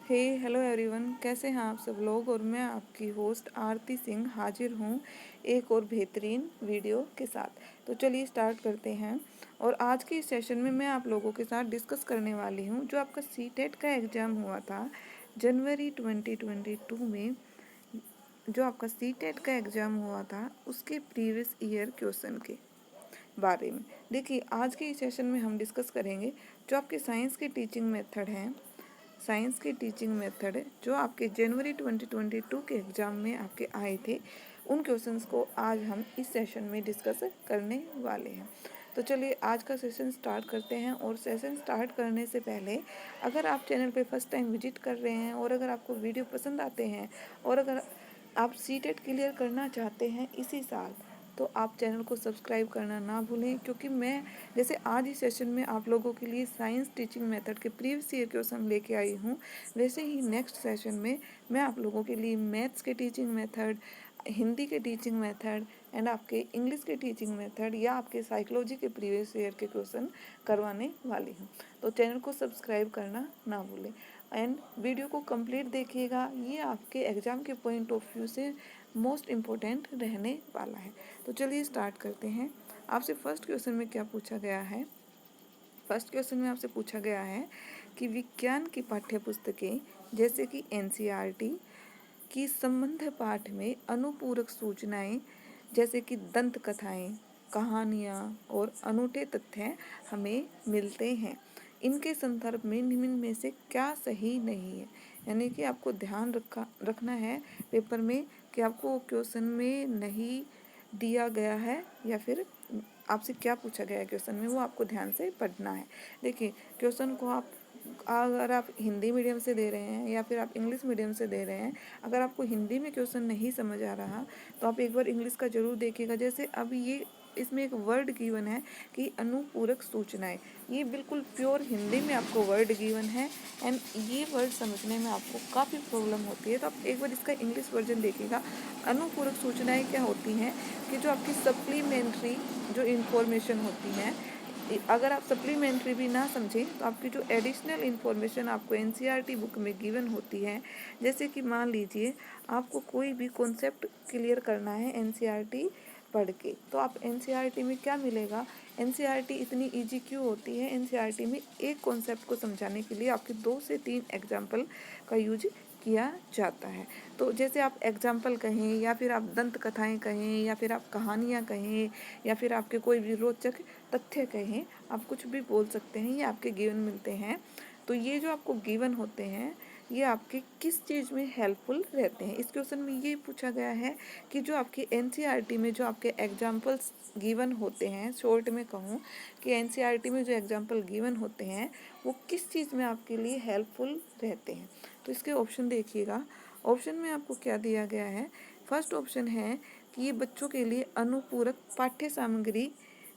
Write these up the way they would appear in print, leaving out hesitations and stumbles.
हे hello everyone, कैसे हैं आप सब लोग। और मैं आपकी होस्ट आरती सिंह हाजिर हूँ एक और बेहतरीन वीडियो के साथ। तो चलिए स्टार्ट करते हैं। और आज के इस सेशन में मैं आप लोगों के साथ डिस्कस करने वाली हूँ जो आपका सीटेट का एग्ज़ाम हुआ था जनवरी 2022 में। जो आपका सीटेट का एग्ज़ाम हुआ था उसके प्रीवियस ईयर क्वेश्चन के बारे में। देखिए, आज के इस सेशन में हम डिस्कस करेंगे जो आपके साइंस के टीचिंग मेथड हैं। साइंस के टीचिंग मेथड जो आपके जनवरी 2022 के एग्ज़ाम में आपके आए थे, उन क्वेश्चंस को आज हम इस सेशन में डिस्कस करने वाले हैं। तो चलिए आज का सेशन स्टार्ट करते हैं। और सेशन स्टार्ट करने से पहले अगर आप चैनल पे फर्स्ट टाइम विजिट कर रहे हैं और अगर आपको वीडियो पसंद आते हैं और अगर आप सीटेट क्लियर करना चाहते हैं इसी साल, तो आप चैनल को सब्सक्राइब करना ना भूलें। क्योंकि मैं जैसे आज इस सेशन में आप लोगों के लिए साइंस टीचिंग मेथड के प्रीवियस ईयर क्वेश्चन लेके आई हूँ, वैसे ही नेक्स्ट सेशन में मैं आप लोगों के लिए मैथ्स के टीचिंग मेथड, हिंदी के टीचिंग मेथड एंड आपके इंग्लिश के टीचिंग मेथड या आपके साइकोलॉजी के प्रीवियस ईयर के क्वेश्चन करवाने वाली हूँ। तो चैनल को सब्सक्राइब करना ना भूलें एंड वीडियो को कंप्लीट देखिएगा। ये आपके एग्ज़ाम के पॉइंट ऑफ व्यू से मोस्ट इम्पोर्टेंट रहने वाला है। तो चलिए स्टार्ट करते हैं। आपसे फर्स्ट क्वेश्चन में क्या पूछा गया है। फर्स्ट क्वेश्चन में आपसे पूछा गया है कि विज्ञान की पाठ्य पुस्तकें जैसे कि एनसीईआरटी की संबंध पाठ में अनुपूरक सूचनाएं जैसे कि दंत कथाएं, कहानियाँ और अनूठे तथ्य हमें मिलते हैं। इनके संदर्भ में निम्न में से क्या सही नहीं है। यानी कि आपको ध्यान रखना है पेपर में कि आपको क्वेश्चन में नहीं दिया गया है या फिर आपसे क्या पूछा गया है क्वेश्चन में, वो आपको ध्यान से पढ़ना है। देखिए, क्वेश्चन को आप अगर आप हिंदी मीडियम से दे रहे हैं या फिर आप इंग्लिश मीडियम से दे रहे हैं, अगर आपको हिंदी में क्वेश्चन नहीं समझ आ रहा तो आप एक बार इंग्लिश का ज़रूर देखिएगा। जैसे अब ये इसमें एक वर्ड गिवन है कि अनुपूरक सूचनाएं, ये बिल्कुल प्योर हिंदी में आपको वर्ड गिवन है एंड ये वर्ड समझने में आपको काफ़ी प्रॉब्लम होती है। तो आप एक बार इसका इंग्लिश वर्जन देखिएगा। अनुपूरक सूचनाएं क्या होती हैं कि जो आपकी सप्लीमेंट्री जो इन्फॉर्मेशन होती हैं, अगर आप सप्लीमेंट्री भी ना समझें तो आपकी जो एडिशनल इन्फॉर्मेशन आपको एनसीईआरटी बुक में गिवन होती है, जैसे कि मान लीजिए आपको कोई भी कॉन्सेप्ट क्लियर करना है एनसीईआरटी पढ़ के, तो आप एनसीईआरटी में क्या मिलेगा। एनसीईआरटी इतनी इजी क्यों होती है, एनसीईआरटी में एक कॉन्सेप्ट को समझाने के लिए आपके 2 से 3 एग्जाम्पल का यूज किया जाता है। तो जैसे आप एग्जाम्पल कहें या फिर आप दंत कथाएं कहें या फिर आप कहानियाँ कहें या फिर आपके कोई भी रोचक तथ्य कहें, आप कुछ भी बोल सकते हैं, ये आपके गिवन मिलते हैं। तो ये जो आपको गिवन होते हैं ये आपके किस चीज़ में हेल्पफुल रहते हैं। इस क्वेश्चन में ये पूछा गया है कि जो आपके एनसीईआरटी में जो आपके एग्जाम्पल्स गिवन होते हैं, शॉर्ट में कहूँ कि एनसीईआरटी में जो एग्जाम्पल गिवन होते हैं वो किस चीज़ में आपके लिए हेल्पफुल रहते हैं। तो इसके ऑप्शन देखिएगा। ऑप्शन में आपको क्या दिया गया है। फर्स्ट ऑप्शन है कि ये बच्चों के लिए अनुपूरक पाठ्य सामग्री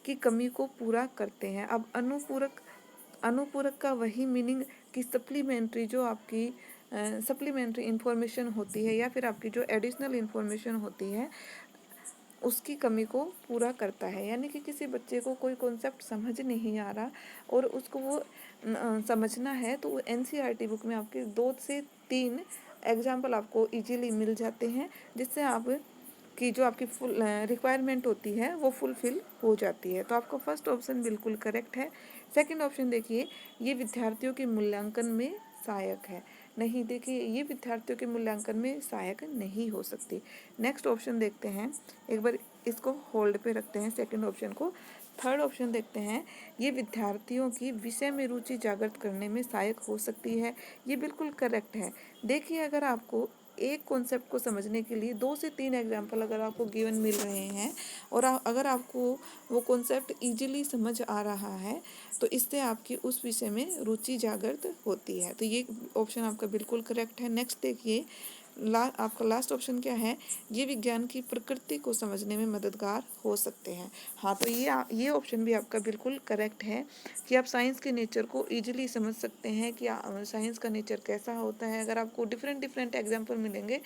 की कमी को पूरा करते हैं। अब अनुपूरक अनुपूरक का वही मीनिंग कि सप्लीमेंट्री जो आपकी सप्लीमेंट्री इंफॉर्मेशन होती है या फिर आपकी जो एडिशनल इंफॉर्मेशन होती है उसकी कमी को पूरा करता है। यानी कि किसी बच्चे को कोई कॉन्सेप्ट समझ नहीं आ रहा और उसको वो समझना है, तो वो एनसीईआरटी बुक में आपके 2 से 3 एग्जाम्पल आपको इजीली मिल जाते हैं, जिससे आप कि जो आपकी फुल रिक्वायरमेंट होती है वो फुलफिल हो जाती है। तो आपका फर्स्ट ऑप्शन बिल्कुल करेक्ट है। सेकंड ऑप्शन देखिए, ये विद्यार्थियों के मूल्यांकन में सहायक है। नहीं, देखिए ये विद्यार्थियों के मूल्यांकन में सहायक नहीं हो सकती। नेक्स्ट ऑप्शन देखते हैं, एक बार इसको होल्ड पे रखते हैं सेकंड ऑप्शन को। थर्ड ऑप्शन देखते हैं, ये विद्यार्थियों की विषय में रुचि जागृत करने में सहायक हो सकती है। ये बिल्कुल करेक्ट है। देखिए, अगर आपको एक कॉन्सेप्ट को समझने के लिए 2 से 3 एग्जाम्पल अगर आपको गिवन मिल रहे हैं और अगर आपको वो कॉन्सेप्ट इजीली समझ आ रहा है तो इससे आपकी उस विषय में रुचि जागृत होती है। तो ये ऑप्शन आपका बिल्कुल करेक्ट है। नेक्स्ट देखिए, आपका लास्ट ऑप्शन क्या है, ये विज्ञान की प्रकृति को समझने में मददगार हो सकते हैं। हाँ, तो ये ऑप्शन भी आपका बिल्कुल करेक्ट है कि आप साइंस के नेचर को इजीली समझ सकते हैं कि साइंस का नेचर कैसा होता है। अगर आपको डिफरेंट डिफरेंट एग्जाम्पल मिलेंगे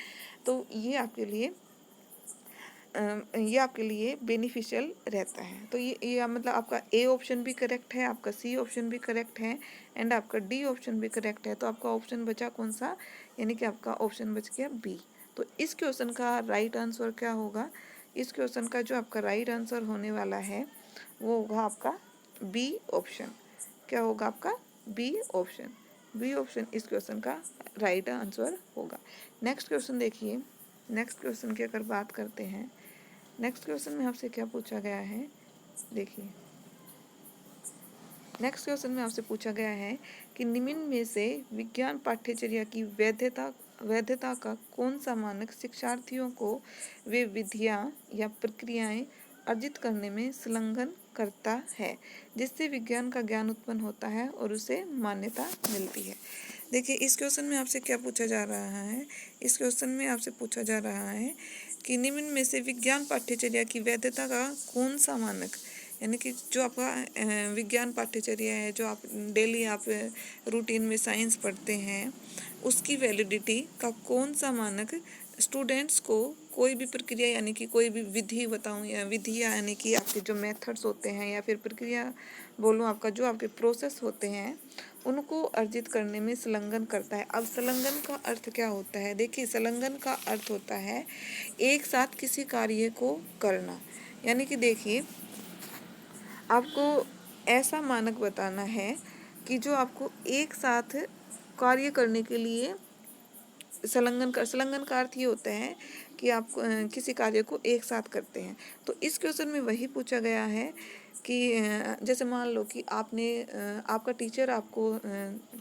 तो ये आपके लिए ये आपके लिए बेनिफिशियल रहता है। तो ये मतलब आपका ए ऑप्शन भी करेक्ट है, आपका सी ऑप्शन भी करेक्ट है एंड आपका डी ऑप्शन भी करेक्ट है। तो आपका ऑप्शन बचा कौन सा, यानी कि आपका ऑप्शन बच गया बी। तो इस क्वेश्चन का राइट आंसर क्या होगा, इस क्वेश्चन का जो आपका राइट आंसर होने वाला है वो होगा आपका बी ऑप्शन। क्या होगा आपका बी ऑप्शन। बी ऑप्शन इस क्वेश्चन का राइट आंसर होगा। नेक्स्ट क्वेश्चन देखिए, नेक्स्ट क्वेश्चन की अगर बात करते हैं, नेक्स्ट क्वेश्चन में आपसे क्या पूछा गया है, देखिए नेक्स्ट क्वेश्चन में आपसे पूछा गया है कि निम्न में से विज्ञान पाठ्यचर्या की वैधता का कौन सा मानक शिक्षार्थियों को वे विधियां या प्रक्रियाएं अर्जित करने में संलग्न करता है जिससे विज्ञान का ज्ञान उत्पन्न होता है और उसे मान्यता मिलती है। देखिए इस क्वेश्चन में आपसे क्या पूछा जा रहा है, इस क्वेश्चन में आपसे पूछा जा रहा है कि निम्न में से विज्ञान पाठ्यचर्या की वैधता का कौन सा मानक, यानी कि जो आपका विज्ञान पाठ्यचर्या है, जो आप डेली आप रूटीन में साइंस पढ़ते हैं, उसकी वैलिडिटी का कौन सा मानक स्टूडेंट्स को कोई भी प्रक्रिया यानी कि कोई भी विधि बताऊं या विधियाँ यानी कि आपके जो मेथड्स होते हैं या फिर प्रक्रिया बोलूं, आपका जो आपके प्रोसेस होते हैं उनको अर्जित करने में संलग्न करता है। अब संलग्न का अर्थ क्या होता है, देखिए संलग्न का अर्थ होता है एक साथ किसी कार्य को करना। यानी कि देखिए आपको ऐसा मानक बताना है कि जो आपको एक साथ कार्य करने के लिए संलग्न का अर्थ ये होता है कि आप किसी कार्य को एक साथ करते हैं। तो इस क्वेश्चन में वही पूछा गया है कि जैसे मान लो कि आपका टीचर आपको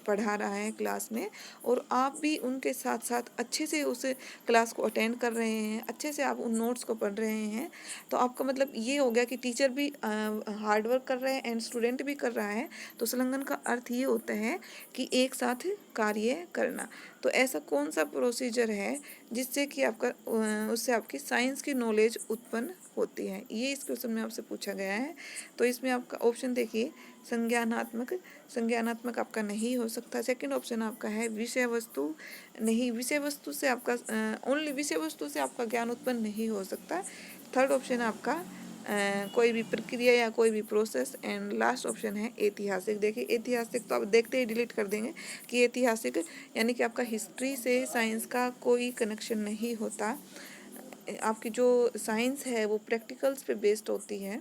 पढ़ा रहा है क्लास में और आप भी उनके साथ साथ अच्छे से उस क्लास को अटेंड कर रहे हैं, अच्छे से आप उन नोट्स को पढ़ रहे हैं। तो आपका मतलब ये हो गया कि टीचर भी हार्ड वर्क कर रहे हैं एंड स्टूडेंट भी कर रहा है। तो संलग्न का अर्थ ये होता है कि एक साथ कार्य करना। तो ऐसा कौन सा प्रोसीजर है जिससे कि आपका उससे आपकी साइंस की नॉलेज उत्पन्न होती है, ये इस क्वेश्चन में आपसे पूछा गया है। तो इसमें आपका ऑप्शन देखिए संज्ञानात्मक, संज्ञानात्मक आपका नहीं हो सकता। सेकंड ऑप्शन आपका है विषय वस्तु, नहीं विषय वस्तु से आपका ओनली विषय वस्तु से आपका ज्ञान उत्पन्न नहीं हो सकता। थर्ड ऑप्शन आपका कोई भी प्रक्रिया या कोई भी प्रोसेस एंड लास्ट ऑप्शन है ऐतिहासिक। देखिए ऐतिहासिक तो आप देखते ही डिलीट कर देंगे कि ऐतिहासिक यानी कि आपका हिस्ट्री से साइंस का कोई कनेक्शन नहीं होता। आपकी जो साइंस है वो प्रैक्टिकल्स पे बेस्ड होती है।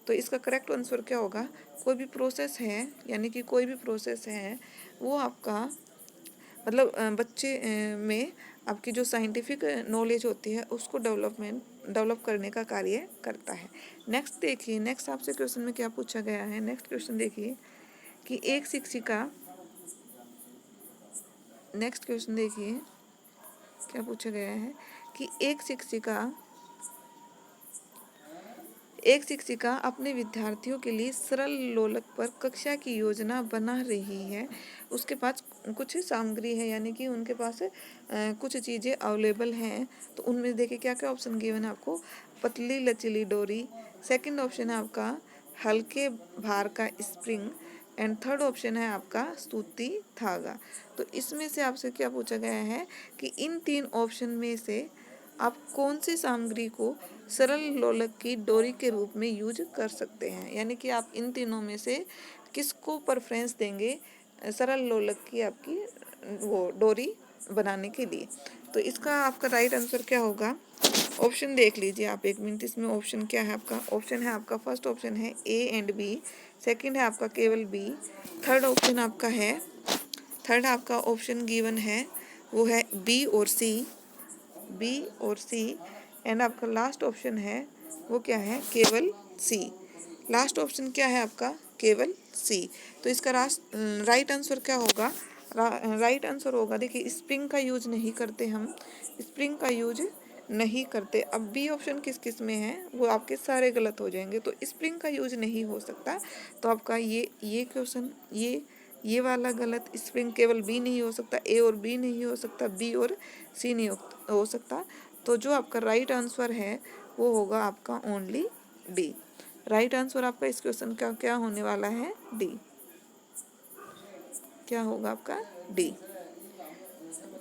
तो इसका करेक्ट आंसर क्या होगा, कोई भी प्रोसेस है यानी कि कोई भी प्रोसेस है वो आपका मतलब बच्चे में आपकी जो साइंटिफिक नॉलेज होती है उसको डेवलप करने का कार्य करता है। नेक्स्ट देखिए, नेक्स्ट आपसे क्वेश्चन में क्या पूछा गया है। नेक्स्ट क्वेश्चन देखिए कि एक शिक्षिका, नेक्स्ट क्वेश्चन देखिए क्या पूछा गया है कि एक शिक्षिका अपने विद्यार्थियों के लिए सरल लोलक पर कक्षा की योजना बना रही है। उसके पास कुछ सामग्री है यानी कि उनके पास कुछ चीज़ें अवेलेबल हैं। तो उनमें देखिए क्या क्या ऑप्शन गिवन है आपको, पतली लचीली डोरी, सेकंड ऑप्शन है आपका हल्के भार का स्प्रिंग एंड थर्ड ऑप्शन है आपका सूती धागा। तो इसमें से आपसे क्या पूछा गया है कि इन तीन ऑप्शन में से आप कौन सी सामग्री को सरल लोलक की डोरी के रूप में यूज कर सकते हैं, यानी कि आप इन तीनों में से किसको प्रेफरेंस देंगे सरल लोलक की आपकी वो डोरी बनाने के लिए। तो इसका आपका राइट आंसर क्या होगा, ऑप्शन देख लीजिए आप एक मिनट। इसमें ऑप्शन क्या है आपका, ऑप्शन है आपका फर्स्ट ऑप्शन है ए एंड बी, सेकंड है आपका केवल बी, थर्ड ऑप्शन आपका है, थर्ड आपका ऑप्शन गिवन है वो है बी और सी, बी और सी एंड आपका लास्ट ऑप्शन है वो क्या है, केवल सी। लास्ट ऑप्शन क्या है आपका, केवल सी। तो इसका राइट आंसर क्या होगा, राइट आंसर होगा देखिए स्प्रिंग का यूज नहीं करते हम, स्प्रिंग का यूज नहीं करते। अब बी ऑप्शन किस किस में है वो आपके सारे गलत हो जाएंगे, तो स्प्रिंग का यूज नहीं हो सकता। तो आपका ये क्वेश्चन ये वाला गलत, स्प्रिंग केवल बी नहीं हो सकता, ए और बी नहीं हो सकता, बी और सी नहीं हो सकता। तो जो आपका राइट आंसर है वो होगा आपका ओनली डी। राइट आंसर आपका इस क्वेश्चन का क्या होने वाला है, डी। क्या होगा आपका डी,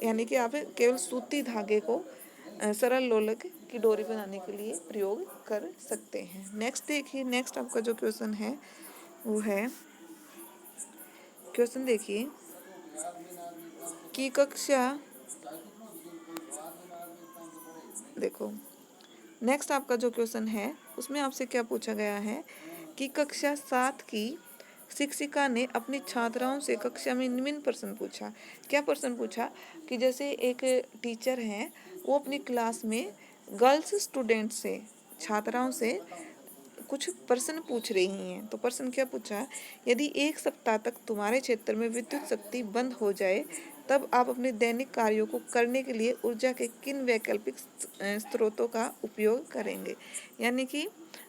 यानी कि आप केवल सूती धागे को सरल लोलक की डोरी बनाने के लिए प्रयोग कर सकते हैं। नेक्स्ट देखिए, नेक्स्ट आपका जो क्वेश्चन है वो है, क्वेश्चन देखिए कि कक्षा, देखो नेक्स्ट आपका जो क्वेश्चन है उसमें आपसे क्या पूछा गया है कि कक्षा 7 की शिक्षिका ने अपनी छात्राओं से कक्षा में निम्न प्रश्न पूछा। क्या प्रश्न पूछा कि जैसे एक टीचर हैं वो अपनी क्लास में गर्ल्स स्टूडेंट से, छात्राओं से कुछ प्रश्न पूछ रही हैं। तो प्रश्न क्या पूछा, यदि एक सप्ताह तक तुम्हारे क्षेत्र में विद्युत शक्ति बंद हो जाए तब आप अपने दैनिक कार्यों को करने के लिए ऊर्जा के किन वैकल्पिक स्रोतों का उपयोग करेंगे। यानी कि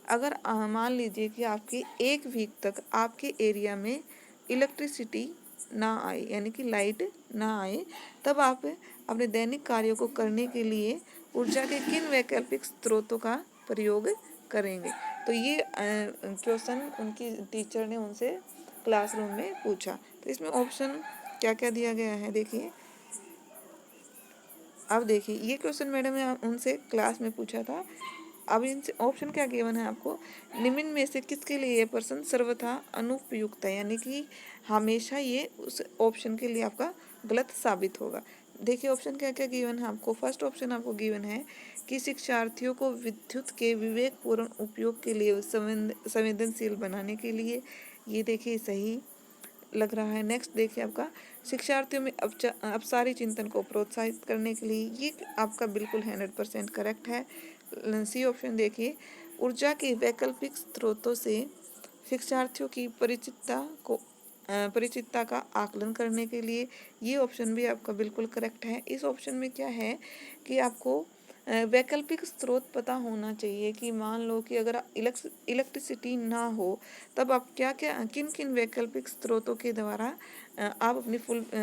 अगर मान लीजिए कि आपकी एक वीक तक आपके एरिया में इलेक्ट्रिसिटी ना आए, यानी कि लाइट ना आए, तब आप अपने दैनिक कार्यों को करने के लिए ऊर्जा के किन वैकल्पिक स्रोतों का प्रयोग करेंगे। तो ये क्वेश्चन उनकी टीचर ने उनसे क्लासरूम में पूछा। तो इसमें ऑप्शन क्या क्या दिया गया है देखिए। अब देखिए ये क्वेश्चन मैडम ने उनसे क्लास में पूछा था। अब इनसे ऑप्शन क्या गिवन है आपको, निम्न में से किसके लिए ये प्रश्न सर्वथा अनुपयुक्त है, यानी कि हमेशा ये उस ऑप्शन के लिए आपका गलत साबित होगा। देखिए ऑप्शन क्या क्या गिवन है आपको। फर्स्ट ऑप्शन आपको गिवन है कि शिक्षार्थियों को विद्युत के विवेकपूर्ण उपयोग के लिए संवेदनशील बनाने के लिए, ये देखिए सही लग रहा है। नेक्स्ट देखिए आपका शिक्षार्थियों में अपसारी चिंतन को प्रोत्साहित करने के लिए, ये आपका बिल्कुल 100% करेक्ट है। सी ऑप्शन देखिए, ऊर्जा के वैकल्पिक स्रोतों से शिक्षार्थियों की परिचितता का आकलन करने के लिए, ये ऑप्शन भी आपका बिल्कुल करेक्ट है। इस ऑप्शन में क्या है कि आपको वैकल्पिक स्रोत पता होना चाहिए कि मान लो कि अगर इलेक्ट्रिसिटी ना हो तब आप क्या क्या किन किन वैकल्पिक स्रोतों के द्वारा आप अपनी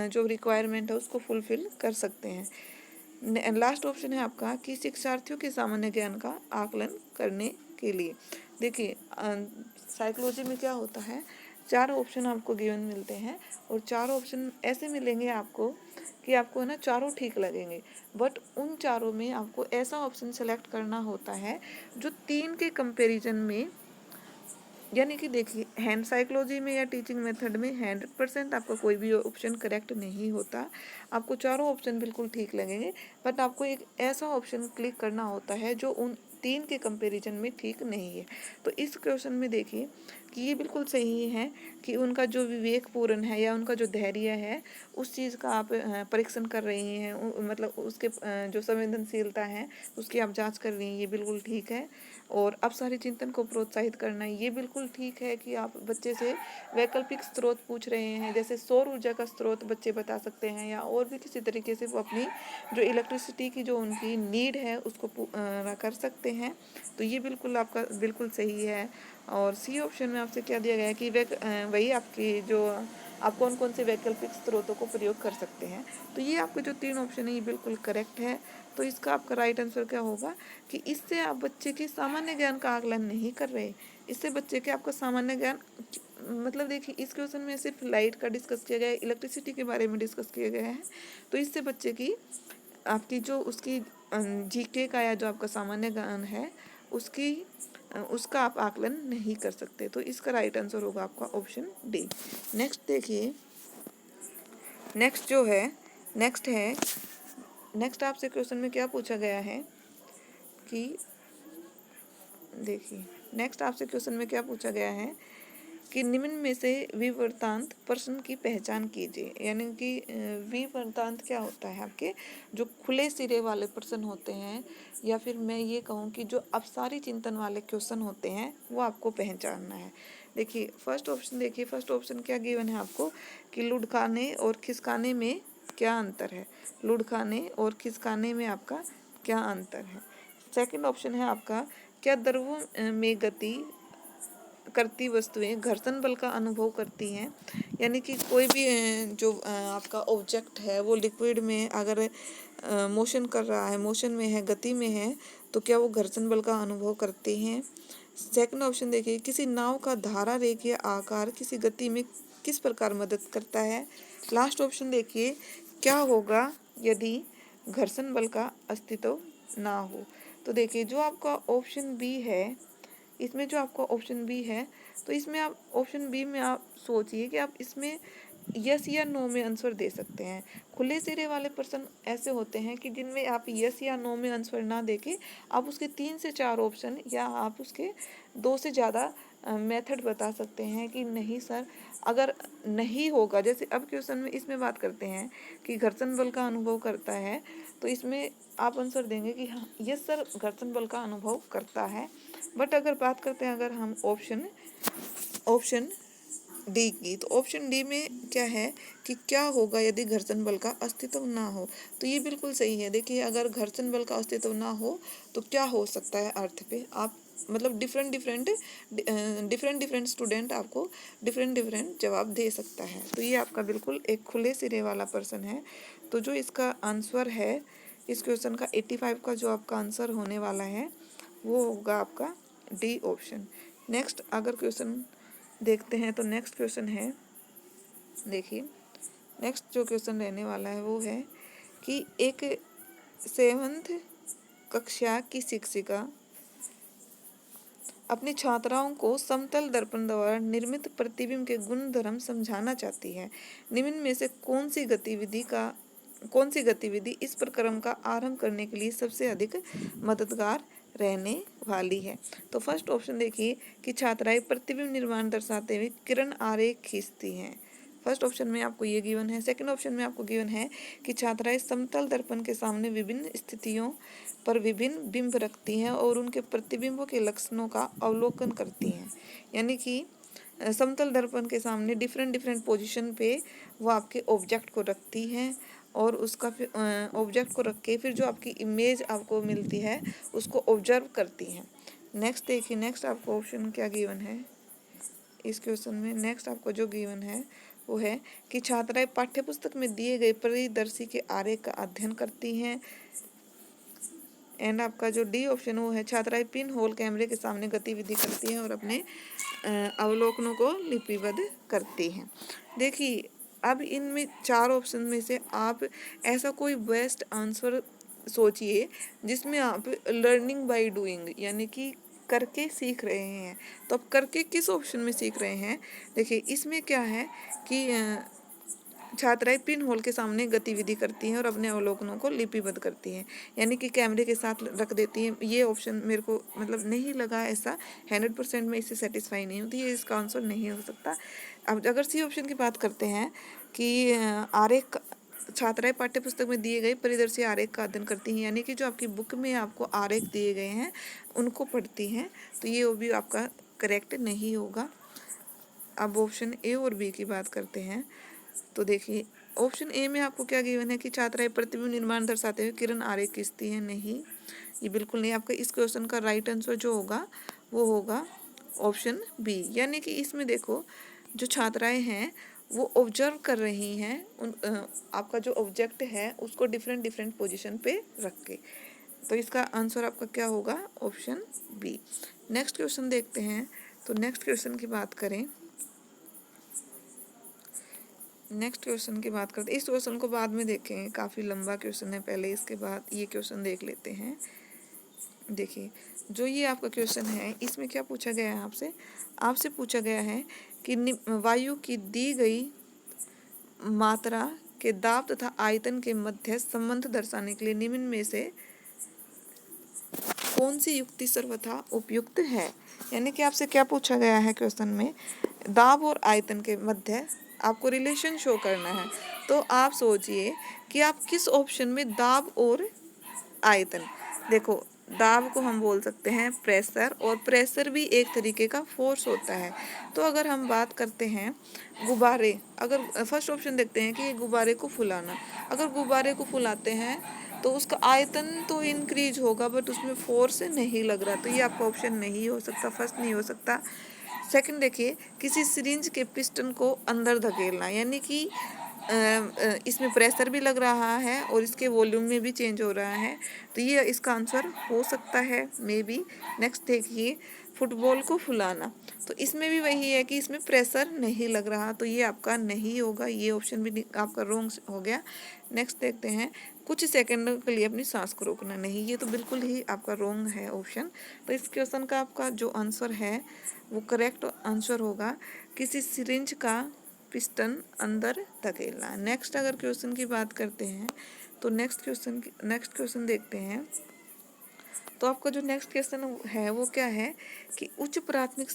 जो रिक्वायरमेंट है उसको फुलफिल कर सकते हैं। लास्ट ऑप्शन है आपका कि शिक्षार्थियों के सामान्य ज्ञान का आकलन करने के लिए। देखिए साइकोलॉजी में क्या होता है, 4 ऑप्शन आपको गिवन मिलते हैं और 4 ऑप्शन ऐसे मिलेंगे आपको कि आपको है ना चारों ठीक लगेंगे, बट उन चारों में आपको ऐसा ऑप्शन सेलेक्ट करना होता है जो 3 के कंपैरिजन में, यानी कि देखिए हैंड साइकोलॉजी में या टीचिंग मेथड में 100% आपका कोई भी ऑप्शन करेक्ट नहीं होता। आपको चारों ऑप्शन बिल्कुल ठीक लगेंगे, बट आपको एक ऐसा ऑप्शन क्लिक करना होता है जो उन 3 के कंपैरिजन में ठीक नहीं है। तो इस क्वेश्चन में देखिए कि ये बिल्कुल सही है कि उनका जो विवेकपूर्ण है या उनका जो धैर्य है उस चीज़ का आप परीक्षण कर रही हैं, मतलब उसके जो संवेदनशीलता है उसकी आप जांच कर रही हैं, ये बिल्कुल ठीक है। और अपसारी चिंतन को प्रोत्साहित करना, ये बिल्कुल ठीक है कि आप बच्चे से वैकल्पिक स्रोत पूछ रहे हैं, जैसे सौर ऊर्जा का स्रोत बच्चे बता सकते हैं या और भी किसी तरीके से वो अपनी जो इलेक्ट्रिसिटी की जो उनकी नीड है उसको कर सकते हैं। तो ये बिल्कुल आपका बिल्कुल सही है। और सी ऑप्शन में आपसे क्या दिया गया है कि वही आपकी जो आप कौन कौन से वैकल्पिक स्रोतों को प्रयोग कर सकते हैं। तो ये आपके जो 3 ऑप्शन है ये बिल्कुल करेक्ट है। तो इसका आपका राइट आंसर क्या होगा कि इससे आप बच्चे के सामान्य ज्ञान का आकलन नहीं कर रहे, इससे बच्चे के आपका सामान्य ज्ञान, मतलब देखिए इस क्वेश्चन में सिर्फ लाइट का डिस्कस किया गया है, इलेक्ट्रिसिटी के बारे में डिस्कस किया गया है। तो इससे बच्चे की आपकी जो उसकी जीके का या जो आपका सामान्य ज्ञान है उसका आप आकलन नहीं कर सकते। तो इसका राइट आंसर होगा आपका ऑप्शन डी। नेक्स्ट देखिए, नेक्स्ट आपसे क्वेश्चन में क्या पूछा गया है कि देखिए नेक्स्ट आपसे क्वेश्चन में क्या पूछा गया है कि निम्न में से विवर्तांत प्रश्न की पहचान कीजिए। यानी कि विवर्तांत क्या होता है, आपके जो खुले सिरे वाले प्रश्न होते हैं या फिर मैं ये कहूँ कि जो अपसारी चिंतन वाले क्वेश्चन होते हैं वो आपको पहचानना है। देखिए फर्स्ट ऑप्शन क्या गिवन है आपको कि लुढ़काने और खिसकाने में क्या अंतर है, लुढ़काने और खिसकाने में आपका क्या अंतर है। सेकंड ऑप्शन है आपका, क्या द्रवों में गति करती वस्तुएं घर्षण बल का अनुभव करती हैं। यानी कि कोई भी जो आपका ऑब्जेक्ट है वो लिक्विड में अगर मोशन कर रहा है, मोशन में है, गति में है, तो क्या वो घर्षण बल का अनुभव करती हैं। सेकंड ऑप्शन देखिए, किसी नाव का धारा रेखीय आकार किसी गति में किस प्रकार मदद करता है। लास्ट ऑप्शन देखिए, क्या होगा यदि घर्षण बल का अस्तित्व ना हो। तो देखिए जो आपका ऑप्शन बी है, इसमें जो आपका ऑप्शन बी है, तो इसमें आप ऑप्शन बी में आप सोचिए कि आप इसमें यस या नो में आंसर दे सकते हैं। खुले सिरे वाले पर्सन ऐसे होते हैं कि जिनमें आप यस या नो में आंसर ना देके आप उसके 3 से 4 ऑप्शन या आप उसके 2 से ज़्यादा मेथड बता सकते हैं कि नहीं सर, अगर नहीं होगा, जैसे अब क्वेश्चन में इसमें बात करते हैं कि घर्षण बल का अनुभव करता है, तो इसमें आप आंसर देंगे कि हाँ यस सर घर्षण बल का अनुभव करता है। बट अगर बात करते हैं अगर हम ऑप्शन डी की, तो ऑप्शन डी में क्या है कि क्या होगा यदि घर्षण बल का अस्तित्व ना हो, तो ये बिल्कुल सही है। देखिए अगर घर्षण बल का अस्तित्व ना हो तो क्या हो सकता है अर्थ पे, आप मतलब डिफरेंट डिफरेंट स्टूडेंट आपको डिफरेंट जवाब दे सकता है। तो ये आपका बिल्कुल एक खुले सिरे वाला पर्सन है। तो जो इसका आंसर है इस क्वेश्चन का 85 का जो आपका आंसर होने वाला है वो होगा आपका डी ऑप्शन। नेक्स्ट अगर क्वेश्चन देखते हैं तो नेक्स्ट क्वेश्चन है, देखिए नेक्स्ट जो क्वेश्चन रहने वाला है वो है कि एक 7th कक्षा की शिक्षिका अपनी छात्राओं को समतल दर्पण द्वारा निर्मित प्रतिबिंब के गुण धर्म समझाना चाहती है। निम्न में से कौन सी गतिविधि इस प्रक्रम का आरंभ करने के लिए सबसे अधिक मददगार रहने वाली है। तो फर्स्ट ऑप्शन देखिए कि छात्राएं प्रतिबिंब निर्माण दर्शाते हुए किरण आरेख खींचती हैं। फर्स्ट ऑप्शन में आपको ये गिवन है। सेकंड ऑप्शन में आपको गिवन है कि छात्राएं समतल दर्पण के सामने विभिन्न स्थितियों पर विभिन्न बिंब रखती हैं और उनके प्रतिबिंबों के लक्षणों का अवलोकन करती हैं। यानी कि समतल दर्पण के सामने डिफरेंट पोजीशन पे वो आपके ऑब्जेक्ट को रखती हैं और उसका फिर ऑब्जेक्ट को रख के फिर जो आपकी इमेज आपको मिलती है उसको ऑब्जर्व करती हैं। नेक्स्ट देखिए, नेक्स्ट आपको ऑप्शन क्या गिवन है इस क्वेश्चन में। नेक्स्ट आपको जो गिवन है वो है कि छात्राएं पाठ्यपुस्तक में दिए गए परिदर्शी के आरेख का अध्ययन करती हैं। एंड आपका जो डी ऑप्शन वो है छात्राएं पिन होल कैमरे के सामने गतिविधि करती हैं और अपने अवलोकनों को लिपिबद्ध करती हैं। देखिए अब इनमें 4 ऑप्शन में से आप ऐसा कोई बेस्ट आंसर सोचिए जिसमें आप लर्निंग बाय डूइंग यानी कि करके सीख रहे हैं। तो अब करके किस ऑप्शन में सीख रहे हैं, देखिए इसमें क्या है कि छात्राएं पिन होल के सामने गतिविधि करती हैं और अपने अवलोकनों को लिपिबद्ध करती हैं, यानी कि कैमरे के साथ रख देती हैं। ये ऑप्शन मेरे को मतलब नहीं लगा ऐसा 100% में इससे सेटिस्फाई नहीं होती, ये इसका आंसर नहीं हो सकता। अब अगर सी ऑप्शन की बात करते हैं कि आरेख छात्राएं पाठ्यपुस्तक में दिए गए परिदर्शी आरेख का अध्ययन करती हैं, यानी कि जो आपकी बुक में आपको आरेख दिए गए हैं उनको पढ़ती हैं, तो ये भी आपका करेक्ट नहीं होगा। अब ऑप्शन ए और बी की बात करते हैं तो देखिए ऑप्शन ए में आपको क्या गिवन है कि छात्राएं प्रतिबिंब निर्माण दर्शाते हुए किरण आरेख खींचती हैं, नहीं ये बिल्कुल नहीं। आपका इस क्वेश्चन का राइट आंसर जो होगा वो होगा ऑप्शन बी, यानी कि इसमें देखो जो छात्राएं हैं वो ऑब्जर्व कर रही हैं आपका जो ऑब्जेक्ट है उसको डिफरेंट पोजीशन पे रख के, तो इसका आंसर आपका क्या होगा ऑप्शन बी। नेक्स्ट क्वेश्चन देखते हैं। तो नेक्स्ट क्वेश्चन की बात करें, नेक्स्ट क्वेश्चन की बात करते, इस क्वेश्चन को बाद में देखेंगे, काफ़ी लंबा क्वेश्चन है, पहले इसके बाद ये क्वेश्चन देख लेते हैं। देखिए जो ये आपका क्वेश्चन है इसमें क्या पूछा गया है आपसे पूछा गया है कि वायु की दी गई मात्रा के दाब तथा आयतन के मध्य संबंध दर्शाने के लिए निम्न में से कौन सी युक्ति सर्वथा उपयुक्त है। यानी कि आपसे क्या पूछा गया है क्वेश्चन में, दाब और आयतन के मध्य आपको रिलेशन शो करना है। तो आप सोचिए कि आप किस ऑप्शन में दाब और आयतन, देखो दाब को हम बोल सकते हैं प्रेशर, और प्रेशर भी एक तरीके का फोर्स होता है। तो अगर हम बात करते हैं गुब्बारे, अगर फर्स्ट ऑप्शन देखते हैं कि गुब्बारे को फुलाना, अगर गुब्बारे को फुलाते हैं तो उसका आयतन तो इंक्रीज होगा बट उसमें फोर्स नहीं लग रहा, तो ये आपका ऑप्शन नहीं हो सकता, फर्स्ट नहीं हो सकता। सेकंड देखिए किसी सिरिंज के पिस्टन को अंदर धकेलना, यानी कि इसमें प्रेशर भी लग रहा है और इसके वॉल्यूम में भी चेंज हो रहा है, तो ये इसका आंसर हो सकता है मे बी। नेक्स्ट देखिए फुटबॉल को फुलाना। तो इसमें भी वही है कि इसमें प्रेशर नहीं लग रहा, तो ये आपका नहीं होगा, ये ऑप्शन भी आपका रॉन्ग हो गया। नेक्स्ट देखते हैं, कुछ सेकंडों के लिए अपनी सांस को रोकना, नहीं, ये तो बिल्कुल ही आपका रॉन्ग है ऑप्शन। तो इस क्वेश्चन का आपका जो आंसर है वो करेक्ट आंसर होगा किसी सिरिंज का पिस्टन अंदर धकेलना। नेक्स्ट अगर क्वेश्चन की बात करते हैं तो नेक्स्ट क्वेश्चन देखते हैं। तो आपका जो नेक्स्ट क्वेश्चन है वो क्या है कि उच्च प्राथमिक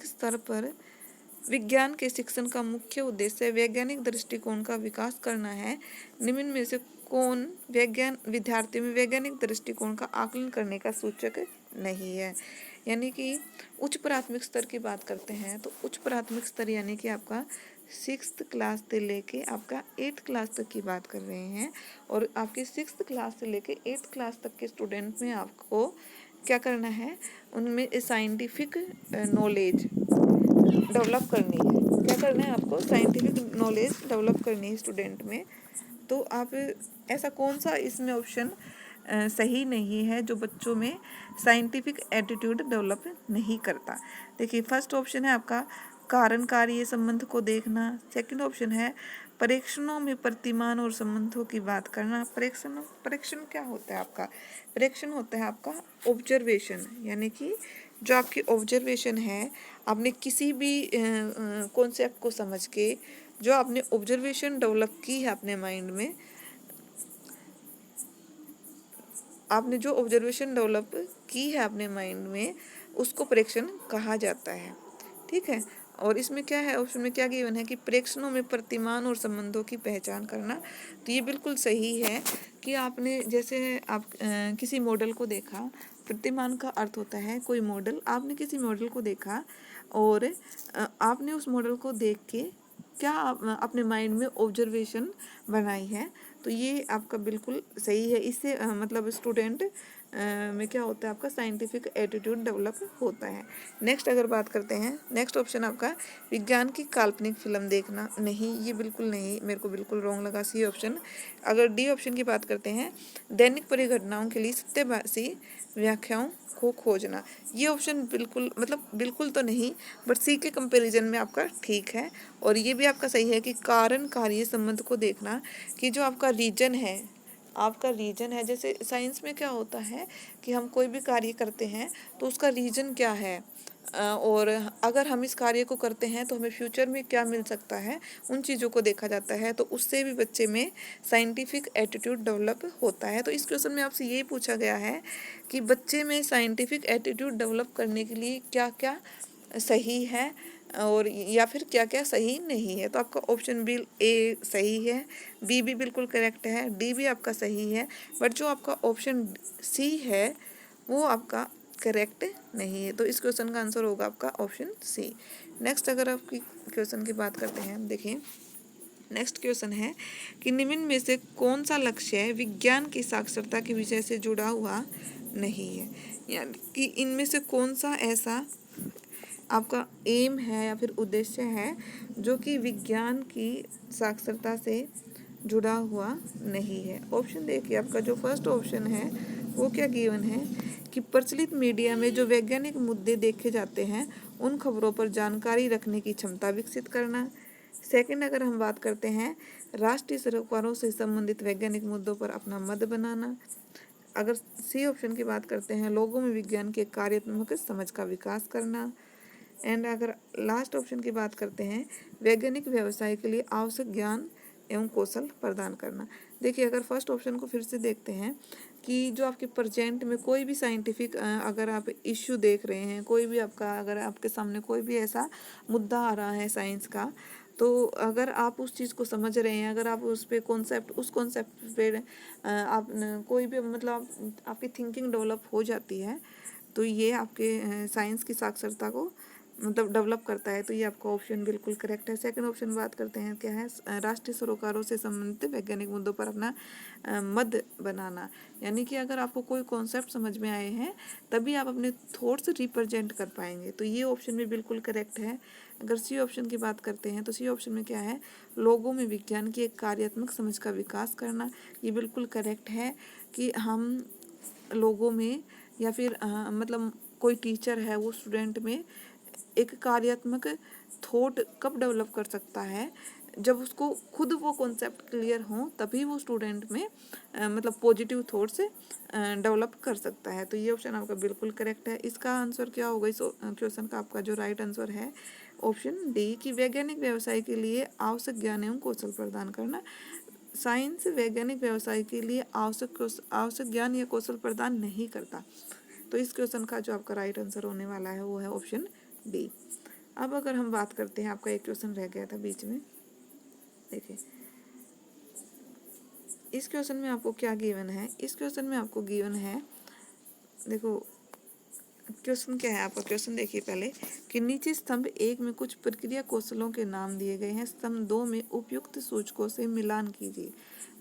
स्तर पर विज्ञान के शिक्षण का मुख्य उद्देश्य वैज्ञानिक दृष्टिकोण का विकास करना है। निम्न में से कौन विद्यार्थी में वैज्ञानिक दृष्टिकोण का आकलन करने का सूचक नहीं है। यानी कि उच्च प्राथमिक स्तर की बात करते हैं तो उच्च प्राथमिक स्तर यानी कि आपका 6th क्लास से लेके आपका 8th क्लास तक की बात कर रहे हैं। और आपके 6th क्लास से लेके 8th क्लास तक के स्टूडेंट में आपको क्या करना है, उनमें साइंटिफिक नॉलेज डेवलप करनी है। क्या करना है आपको, साइंटिफिक नॉलेज डेवलप करनी है स्टूडेंट में। तो आप ऐसा कौन सा इसमें ऑप्शन सही नहीं है जो बच्चों में साइंटिफिक एटीट्यूड डेवलप नहीं करता। देखिए, फर्स्ट ऑप्शन है आपका कारण कार्य संबंध को देखना। सेकंड ऑप्शन है परीक्षणों में प्रतिमान और संबंधों की बात करना। परीक्षण क्या होता है आपका, परीक्षण होता है आपका ऑब्जर्वेशन, यानी कि जो आपकी ऑब्जर्वेशन है, आपने किसी भी कॉन्सेप्ट को समझ के जो आपने ऑब्जर्वेशन डेवलप की है अपने माइंड में, आपने जो ऑब्जर्वेशन डेवलप की है अपने माइंड में, उसको प्रेक्षण कहा जाता है। ठीक है। और इसमें क्या है, ऑप्शन में क्या गिवन है कि प्रेक्षणों में प्रतिमान और संबंधों की पहचान करना। तो ये बिल्कुल सही है कि आपने जैसे आप किसी मॉडल को देखा, प्रतिमान का अर्थ होता है कोई मॉडल, आपने किसी मॉडल को देखा और आपने उस मॉडल को देख के क्या अपने माइंड में ऑब्जर्वेशन बनाई है, तो ये आपका बिल्कुल सही है। इससे मतलब स्टूडेंट में क्या होता है, आपका साइंटिफिक एटीट्यूड डेवलप होता है। नेक्स्ट अगर बात करते हैं, नेक्स्ट ऑप्शन आपका विज्ञान की काल्पनिक फिल्म देखना, नहीं, ये बिल्कुल नहीं, मेरे को बिल्कुल रॉन्ग लगा सी ऑप्शन। अगर डी ऑप्शन की बात करते हैं, दैनिक परिघटनाओं के लिए सत्यभाषी व्याख्याओं को खोजना, ये ऑप्शन बिल्कुल मतलब बिल्कुल तो नहीं, बट सी के कंपैरिजन में आपका ठीक है। और ये भी आपका सही है कि कारण कार्य संबंध को देखना, कि जो आपका रीजन है, आपका रीजन है, जैसे साइंस में क्या होता है कि हम कोई भी कार्य करते हैं तो उसका रीजन क्या है, और अगर हम इस कार्य को करते हैं तो हमें फ्यूचर में क्या मिल सकता है, उन चीज़ों को देखा जाता है। तो उससे भी बच्चे में साइंटिफिक एटीट्यूड डेवलप होता है। तो इस क्वेश्चन में आपसे यही पूछा गया है कि बच्चे में साइंटिफिक एटीट्यूड डेवलप करने के लिए क्या क्या सही है और या फिर क्या क्या सही नहीं है। तो आपका ऑप्शन बी ए सही है, बी भी बिल्कुल करेक्ट है, डी भी आपका सही है, बट जो आपका ऑप्शन सी है वो आपका करेक्ट नहीं है। तो इस क्वेश्चन का आंसर होगा आपका ऑप्शन सी। नेक्स्ट अगर आपकी क्वेश्चन की बात करते हैं, देखिए नेक्स्ट क्वेश्चन है कि निम्न में से कौन सा लक्ष्य विज्ञान की साक्षरता के विषय से जुड़ा हुआ नहीं है, यानी कि इनमें से कौन सा ऐसा आपका एम है या फिर उद्देश्य है जो कि विज्ञान की साक्षरता से जुड़ा हुआ नहीं है। ऑप्शन देखिए, आपका जो फर्स्ट ऑप्शन है वो क्या गिवन है कि प्रचलित मीडिया में जो वैज्ञानिक मुद्दे देखे जाते हैं उन खबरों पर जानकारी रखने की क्षमता विकसित करना। सेकंड अगर हम बात करते हैं, राष्ट्रीय सरोकारों से संबंधित वैज्ञानिक मुद्दों पर अपना मत बनाना। अगर सी ऑप्शन की बात करते हैं, लोगों में विज्ञान के कार्यात्मक समझ का विकास करना। एंड अगर लास्ट ऑप्शन की बात करते हैं, वैज्ञानिक व्यवसाय के लिए आवश्यक ज्ञान एवं कौशल प्रदान करना। देखिए, अगर फर्स्ट ऑप्शन को फिर से देखते हैं कि जो आपके प्रेजेंट में कोई भी साइंटिफिक अगर आप इश्यू देख रहे हैं, कोई भी आपका अगर आपके सामने कोई भी ऐसा मुद्दा आ रहा है साइंस का, तो अगर आप उस चीज़ को समझ रहे हैं, अगर आप उस पे उस कॉन्सेप्ट पे आप कोई भी मतलब आपकी थिंकिंग डेवलप हो जाती है, तो ये आपके साइंस की साक्षरता को मतलब डेवलप करता है। तो ये आपका ऑप्शन बिल्कुल करेक्ट है। सेकंड ऑप्शन बात करते हैं क्या है, राष्ट्रीय सरोकारों से संबंधित वैज्ञानिक मुद्दों पर अपना मत बनाना, यानी कि अगर आपको कोई कॉन्सेप्ट समझ में आए हैं तभी आप अपने थॉट्स रिप्रेजेंट कर पाएंगे। तो ये ऑप्शन भी बिल्कुल करेक्ट है। अगर सी ऑप्शन की बात करते हैं तो सी ऑप्शन में क्या है, लोगों में विज्ञान की एक कार्यात्मक समझ का विकास करना। ये बिल्कुल करेक्ट है कि हम लोगों में या फिर मतलब कोई टीचर है वो स्टूडेंट में एक कार्यात्मक थॉट कब डेवलप कर सकता है, जब उसको खुद वो कॉन्सेप्ट क्लियर हो, तभी वो स्टूडेंट में मतलब पॉजिटिव थॉट्स डेवलप कर सकता है। तो ये ऑप्शन आपका बिल्कुल करेक्ट है। इसका आंसर क्या होगा इस क्वेश्चन का? आपका जो राइट आंसर है ऑप्शन डी कि वैज्ञानिक व्यवसाय के लिए आवश्यक ज्ञान एवं कौशल प्रदान करना। साइंस वैज्ञानिक व्यवसाय के लिए आवश्यक ज्ञान या कौशल प्रदान नहीं करता। तो इस क्वेश्चन का जो आपका राइट आंसर होने वाला है वो है ऑप्शन डी। अब अगर हम बात करते हैं, आपका एक क्वेश्चन रह गया था बीच में, देखिए इस क्वेश्चन में आपको क्या गिवन है। इस क्वेश्चन में आपको गिवन है, देखो क्वेश्चन क्या है आपका। क्वेश्चन देखिए पहले कि नीचे स्तंभ 1 में कुछ प्रक्रिया कौशलों के नाम दिए गए हैं, स्तंभ 2 में उपयुक्त सूचकों से मिलान कीजिए।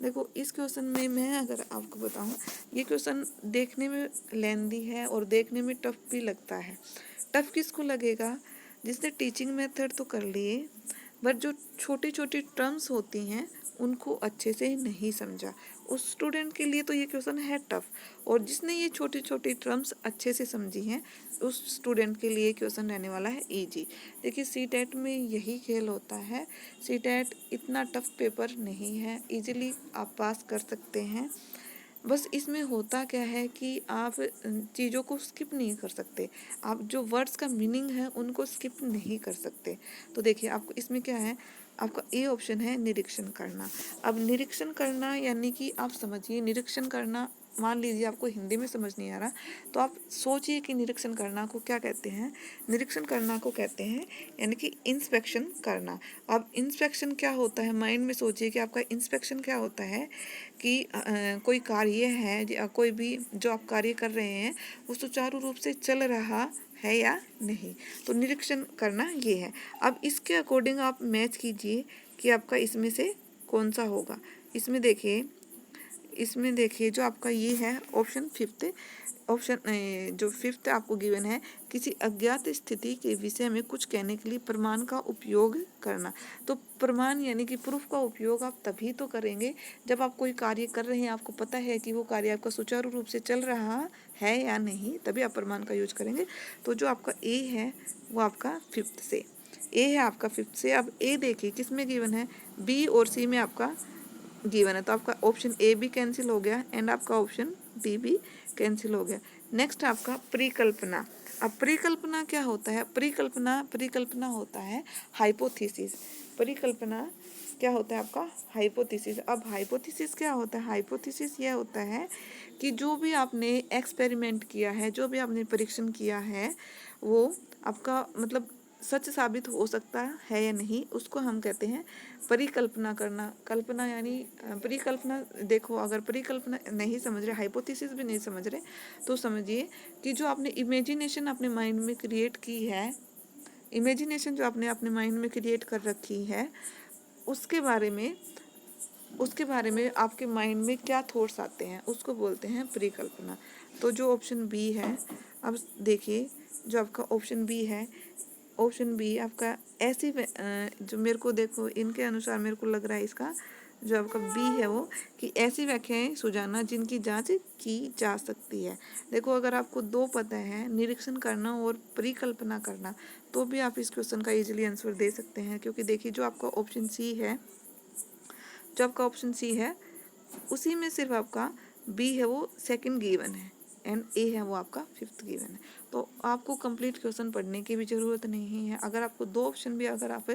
देखो इस क्वेश्चन में मैं अगर आपको बताऊं, ये क्वेश्चन देखने में लेंदी है और देखने में टफ भी लगता है। टफ किसको लगेगा? जिसने टीचिंग मेथड तो कर लिए बट जो छोटी छोटी टर्म्स होती हैं उनको अच्छे से नहीं समझा, उस स्टूडेंट के लिए तो ये क्वेश्चन है टफ। और जिसने ये छोटी छोटी टर्म्स अच्छे से समझी हैं उस स्टूडेंट के लिए क्वेश्चन रहने वाला है इजी। देखिए सीटेट में यही खेल होता है। सीटेट इतना टफ पेपर नहीं है, इजीली आप पास कर सकते हैं। बस इसमें होता क्या है कि आप चीज़ों को स्किप नहीं कर सकते, आप जो वर्ड्स का मीनिंग है उनको स्किप नहीं कर सकते। तो देखिए आपको इसमें क्या है, आपका ए ऑप्शन है निरीक्षण करना। अब निरीक्षण करना यानी कि आप समझिए, निरीक्षण करना मान लीजिए आपको हिंदी में समझ नहीं आ रहा, तो आप सोचिए कि निरीक्षण करना को क्या कहते हैं। निरीक्षण करना को कहते हैं यानी कि इंस्पेक्शन करना। अब इंस्पेक्शन क्या होता है, माइंड में सोचिए कि आपका इंस्पेक्शन क्या होता है कि कोई कार्य है या कोई भी जो आप कार्य कर रहे हैं वो सुचारू रूप से चल रहा है या नहीं, तो निरीक्षण करना ये है। अब इसके अकॉर्डिंग आप मैच कीजिए कि आपका इसमें से कौन सा होगा। इसमें देखिए जो आपका ये है ऑप्शन फिफ्थ, ऑप्शन जो फिफ्थ आपको गिवन है, किसी अज्ञात स्थिति के विषय में कुछ कहने के लिए प्रमाण का उपयोग करना। तो प्रमाण यानी कि प्रूफ का उपयोग आप तभी तो करेंगे जब आप कोई कार्य कर रहे हैं, आपको पता है कि वो कार्य आपका सुचारू रूप से चल रहा है या नहीं, तभी आप प्रमाण का यूज करेंगे। तो जो आपका ए है वो आपका फिफ्थ से, ए है आपका फिफ्थ से। अब ए देखिए किस में गिवन है, बी और सी में आपका गिवन है, तो आपका ऑप्शन ए भी कैंसिल हो गया एंड आपका ऑप्शन डी भी कैंसिल हो गया। नेक्स्ट आपका परिकल्पना। अब परिकल्पना क्या होता है? परिकल्पना होता है हाइपोथेसिस। परिकल्पना क्या होता है आपका? हाइपोथेसिस। अब हाइपोथेसिस क्या होता है? हाइपोथेसिस यह होता है कि जो भी आपने एक्सपेरिमेंट किया है, जो भी आपने परीक्षण किया है, वो आपका मतलब सच साबित हो सकता है या नहीं, उसको हम कहते हैं परिकल्पना करना। कल्पना यानी परिकल्पना। देखो अगर परिकल्पना नहीं समझ रहे, हाइपोथेसिस भी नहीं समझ रहे, तो समझिए कि जो आपने इमेजिनेशन अपने माइंड में क्रिएट की है, इमेजिनेशन जो आपने अपने माइंड में क्रिएट कर रखी है, उसके बारे में आपके माइंड में क्या थॉट्स आते हैं उसको बोलते हैं परिकल्पना। तो जो ऑप्शन बी है, अब देखिए जो आपका ऑप्शन बी है, ऑप्शन बी आपका ऐसी जो मेरे को देखो इनके अनुसार मेरे को लग रहा है इसका जो आपका बी है वो कि ऐसी व्याख्याएं सुझाना जिनकी जांच की जा सकती है। देखो अगर आपको दो पता है, निरीक्षण करना और परिकल्पना करना, तो भी आप इस क्वेश्चन का इजीली आंसर दे सकते हैं। क्योंकि देखिए जो आपका ऑप्शन सी है, जो आपका ऑप्शन सी है उसी में सिर्फ आपका बी है वो सेकंड गिवन है एंड ए है वो आपका फिफ्थ गिवन है। तो आपको कंप्लीट क्वेश्चन पढ़ने की भी ज़रूरत नहीं है। अगर आपको दो ऑप्शन भी अगर आप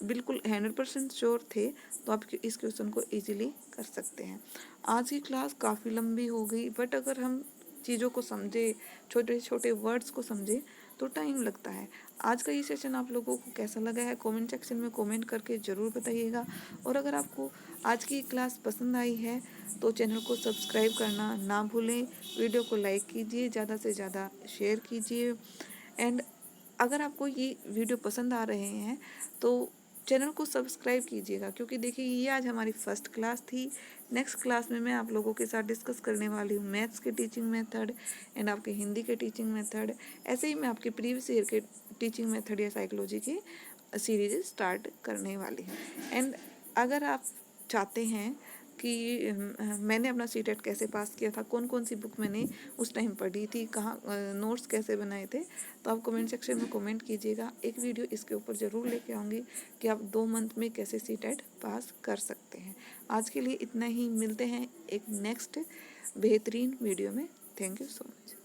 बिल्कुल 100% श्योर थे तो आप इस क्वेश्चन को इजीली कर सकते हैं। आज की क्लास काफ़ी लंबी हो गई, बट अगर हम चीज़ों को समझे, छोटे छोटे वर्ड्स को समझे, तो टाइम लगता है। आज का ये सेशन आप लोगों को कैसा लगा है कमेंट सेक्शन में कमेंट करके ज़रूर बताइएगा। और अगर आपको आज की क्लास पसंद आई है तो चैनल को सब्सक्राइब करना ना भूलें, वीडियो को लाइक कीजिए, ज़्यादा से ज़्यादा शेयर कीजिए। एंड अगर आपको ये वीडियो पसंद आ रहे हैं तो चैनल को सब्सक्राइब कीजिएगा, क्योंकि देखिए ये आज हमारी फर्स्ट क्लास थी। नेक्स्ट क्लास में मैं आप लोगों के साथ डिस्कस करने वाली हूँ मैथ्स के टीचिंग मेथड एंड आपके हिंदी के टीचिंग मेथड। ऐसे ही मैं आपके प्रीवियस ईयर के टीचिंग मेथड या साइकोलॉजी की सीरीज स्टार्ट करने वाली हूँ। एंड अगर आप चाहते हैं कि मैंने अपना सीटेट कैसे पास किया था, कौन कौन सी बुक मैंने उस टाइम पढ़ी थी, कहाँ नोट्स कैसे बनाए थे, तो आप कमेंट सेक्शन में कमेंट कीजिएगा। एक वीडियो इसके ऊपर ज़रूर लेके आऊँगी कि आप 2 मंथ में कैसे सीटेट पास कर सकते हैं। आज के लिए इतना ही, मिलते हैं एक नेक्स्ट बेहतरीन वीडियो में। Thank you so much.